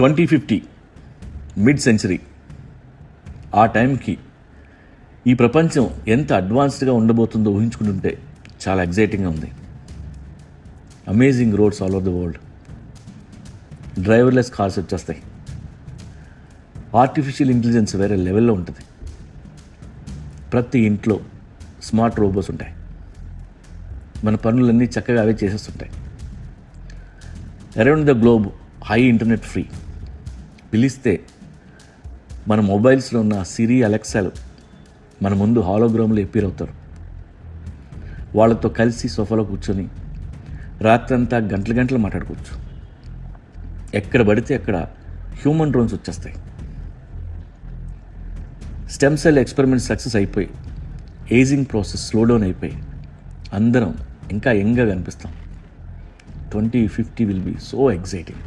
2050 mid century ఆ టైంకి ఈ ప్రపంచం ఎంత అడ్వాన్స్డ్గా ఉండబోతుందో ఊహించుకుంటుంటే చాలా ఎగ్జైటింగ్గా ఉంది. Amazing roads all over the world, driverless cars వచ్చేస్తాయి, ఆర్టిఫిషియల్ ఇంటెలిజెన్స్ వేరే లెవెల్లో ఉంటుంది, ప్రతి ఇంట్లో స్మార్ట్ రోబోస్ ఉంటాయి, మన పనులన్నీ చక్కగా అవే చేసేస్తుంటాయి. Around the globe high internet free. పిలిస్తే మన మొబైల్స్లో ఉన్న సిరి, అలెక్సాలు మన ముందు హాలోగ్రామ్లో ఎప్పీర్ అవుతారు. వాళ్ళతో కలిసి సోఫాలో కూర్చొని రాత్రంతా గంటలు గంటలు మాట్లాడుకోవచ్చు. ఎక్కడ పడితే అక్కడ హ్యూమన్ డ్రోన్స్ వచ్చేస్తాయి. స్టెమ్ సెల్ ఎక్స్పెరిమెంట్ సక్సెస్ అయిపోయి ఏజింగ్ ప్రాసెస్ స్లో డౌన్ అయిపోయి అందరం ఇంకా యంగ్గా కనిపిస్తాం. 2050 విల్ బీ సో ఎగ్జైటింగ్.